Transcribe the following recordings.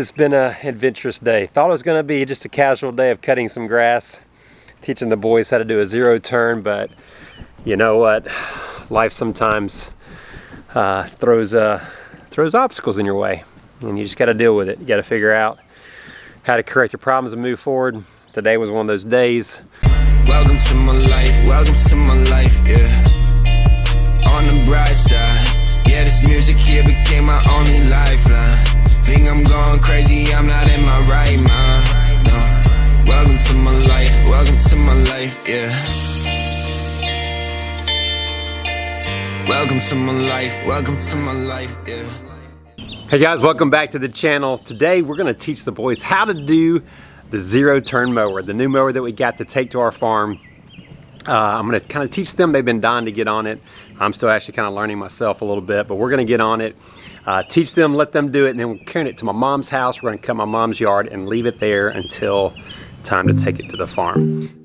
It's been an adventurous day. Thought it was going to be just a casual day of cutting some grass, teaching the boys how to do a zero turn, but you know what? Life sometimes throws obstacles in your way, and you just got to deal with it. You got to figure out how to correct your problems and move forward. Today was one of those days. Welcome to my life, welcome to my life, yeah. On the bright side, yeah, this music here became my only lifeline. Think I'm going crazy, I'm not in my right mind, no. Welcome to my life, welcome to my life, yeah. Welcome to my life, welcome to my life, yeah. Hey guys, welcome back to the channel. Today we're gonna teach the boys how to do the zero turn mower, the new mower that we got to take to our farm. I'm gonna kind of teach them. They've been dying to get on it. I'm still actually kind of learning myself a little bit, but we're gonna get on it, teach them, let them do it, and then we're carrying it to my mom's house. We're gonna cut my mom's yard and leave it there until time to take it to the farm.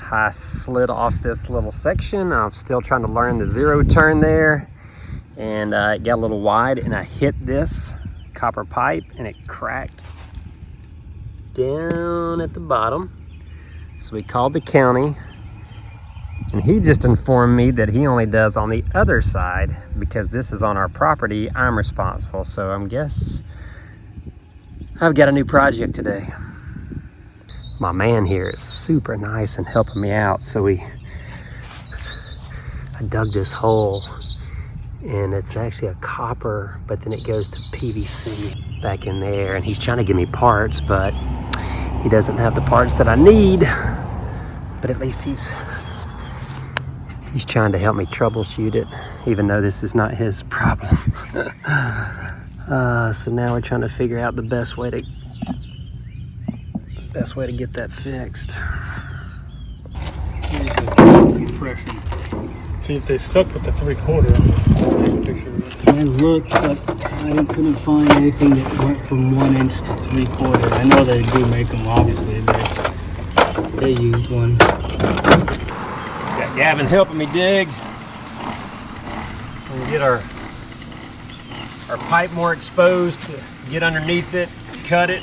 I slid off this little section. I'm still trying to learn the zero turn there, and it got a little wide, and I hit this copper pipe and it cracked down at the bottom. So we called the county, and he just informed me that he only does on the other side because this is on our property. I'm responsible, so I guess I've got a new project today. My man here is super nice and helping me out. So I dug this hole, and it's actually a copper, but then it goes to PVC back in there, and he's trying to give me parts, but he doesn't have the parts that I need. But at least he's trying to help me troubleshoot it, even though this is not his problem. So now we're trying to figure out the best way to get that fixed. Compression. See if they stuck with the 3/4. Take a picture of it. I looked, but I couldn't find anything that went from 1 inch to 3/4. I know they do make them, obviously. They used one. Got Gavin helping me dig. So we can get our pipe more exposed to get underneath it, cut it.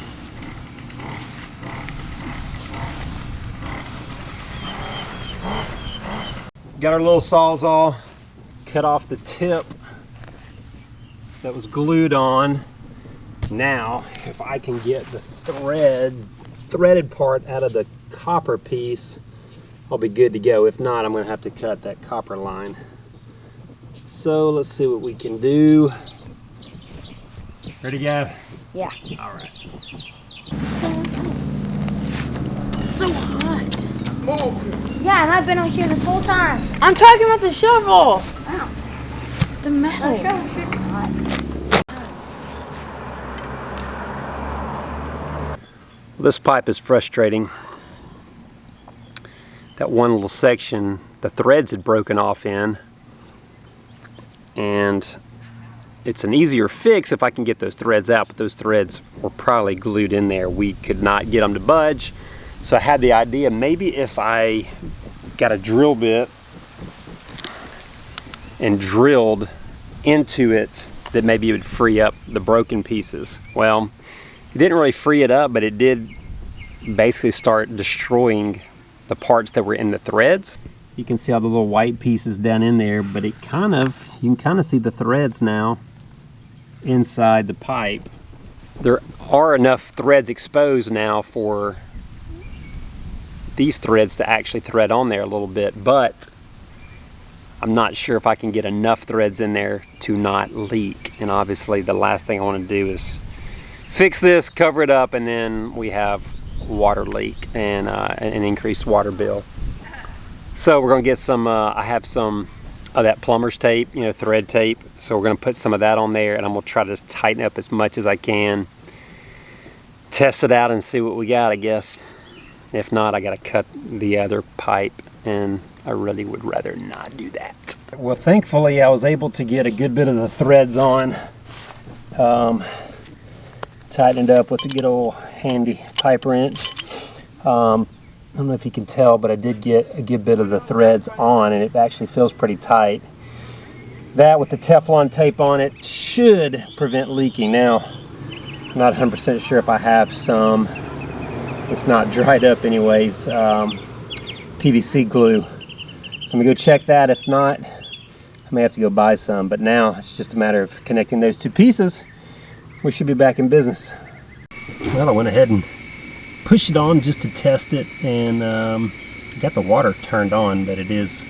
Got our little sawzall, cut off the tip that was glued on. Now, if I can get the threaded part out of the copper piece, I'll be good to go. If not, I'm gonna have to cut that copper line. So let's see what we can do. Ready, Gav? Yeah. All right. It's so hot. Yeah, and I've been out here this whole time. I'm talking about the shovel. Wow. The metal. The shovel should be hot. Well, this pipe is frustrating. That one little section, the threads had broken off in, and it's an easier fix if I can get those threads out, but those threads were probably glued in there. We could not get them to budge. So I had the idea, maybe if I got a drill bit and drilled into it, that maybe it would free up the broken pieces. Well, It didn't really free it up, but it did basically start destroying the parts that were in the threads. You can see all the little white pieces down in there, but it kind of, you can kind of see the threads now inside the pipe. There are enough threads exposed now for these threads to actually thread on there a little bit, but I'm not sure if I can get enough threads in there to not leak. And obviously the last thing I want to do is fix this, cover it up, and then we have water leak and an increased water bill. So we're going to get some, I have some of that plumber's tape, you know, thread tape. So we're going to put some of that on there, and I'm going to try to tighten up as much as I can. Test it out and see what we got, I guess. If not, I got to cut the other pipe, and I really would rather not do that. Well, thankfully I was able to get a good bit of the threads on. Tightened up with a good old handy pipe wrench. I don't know if you can tell, but I did get a good bit of the threads on, and it actually feels pretty tight. That with the Teflon tape on it should prevent leaking. Now, I'm not 100% sure if I have some. It's not dried up anyways. PVC glue. So I'm gonna go check that. If not, I may have to go buy some. But now it's just a matter of connecting those two pieces. We should be back in business. Well, I went ahead and pushed it on just to test it, and got the water turned on, but it is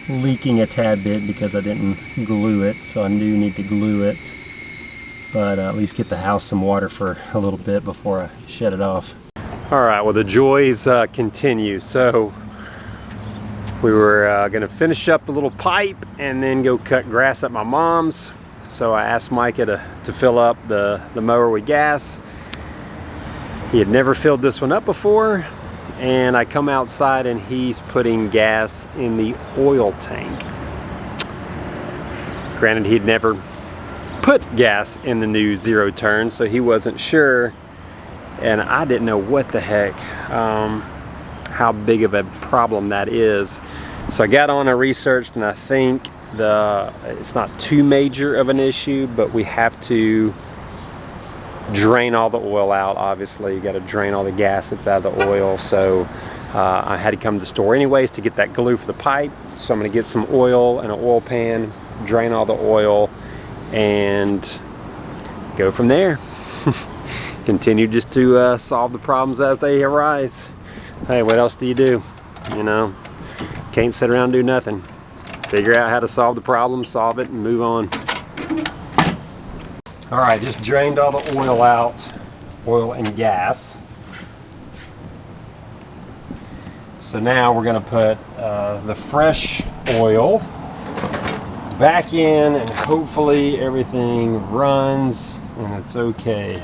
leaking a tad bit because I didn't glue it. So I do need to glue it, but at least get the house some water for a little bit before I shut it off. All right, well, the joys continue. So we were gonna finish up the little pipe and then go cut grass at my mom's. So I asked Micah to fill up the mower with gas. He had never filled this one up before, and I come outside and he's putting gas in the oil tank. Granted, he'd never put gas in the new zero turn, so he wasn't sure, and I didn't know what the heck, how big of a problem that is. So I got on, I researched, and I think it's not too major of an issue, but we have to drain all the oil out. Obviously, you got to drain all the gas that's out of the oil. So I had to come to the store anyways to get that glue for the pipe. So I'm going to get some oil in an oil pan, drain all the oil, and go from there. Continue just to solve the problems as they arise. Hey, what else do? You know, can't sit around and do nothing. Figure out how to solve the problem, solve it, and move on. All right, just drained all the oil out, oil and gas. So now we're gonna put the fresh oil back in, and hopefully everything runs and it's okay.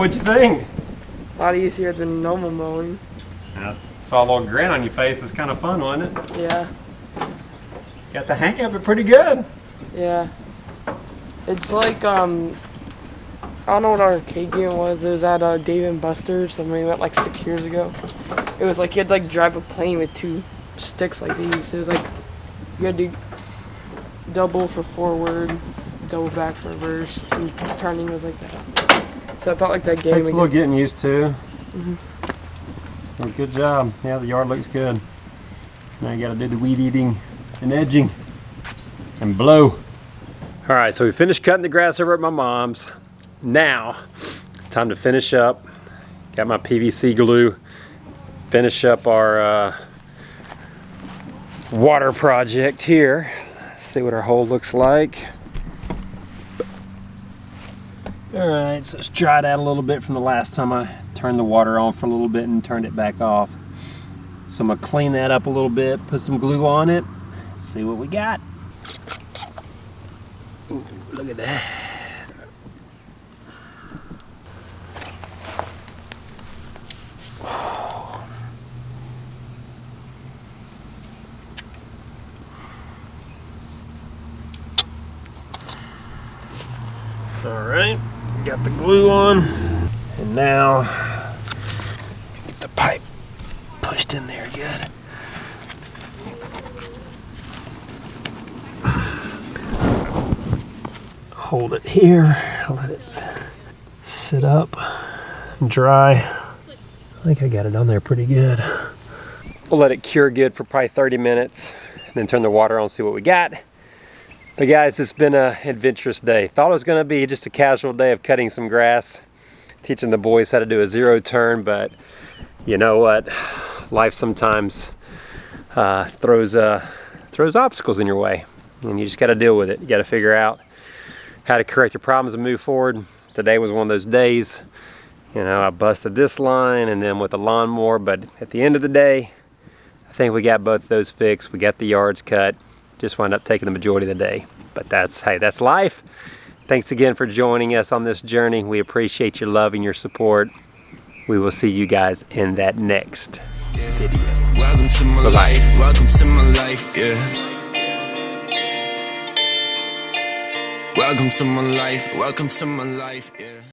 What'd you think? A lot easier than normal mowing. I saw a little grin on your face. It's kind of fun, wasn't it? Yeah, Got the hang of it pretty good. yeah. It's like, I don't know what our arcade game was. It was at Dave & Buster's, and we went like 6 years ago. It was like you had to like drive a plane with 2 sticks like these. It was like you had to double for forward, double back for reverse, and turning was like that. So I felt like that game. Takes a little getting used to. Mhm. Well, good job. Yeah, the yard looks good. Now you got to do the weed eating and edging and blow. All right, so we finished cutting the grass over at my mom's. Now, time to finish up. Got my PVC glue. Finish up our water project here. See what our hole looks like. All right, so it's dried out a little bit from the last time I turned the water on for a little bit and turned it back off. So I'm gonna clean that up a little bit, put some glue on it, see what we got. Ooh, look at that. All right, got the glue on, and now get the pipe pushed in there good. Hold it here, let it sit up, dry. I think I got it on there pretty good. We'll let it cure good for probably 30 minutes, and then turn the water on, see what we got. But guys, it's been an adventurous day. Thought it was gonna be just a casual day of cutting some grass, teaching the boys how to do a 0 turn, but you know what? Life sometimes throws obstacles in your way, and you just gotta deal with it. You gotta figure out how to correct your problems and move forward. Today was one of those days. You know, I busted this line and then with the lawnmower, but at the end of the day, I think we got both of those fixed. We got the yards cut. Just wound up taking the majority of the day. But that's life. Thanks again for joining us on this journey. We appreciate your love and your support. We will see you guys in that next video. Welcome to my life, welcome to my life, yeah. Welcome to my life, yeah.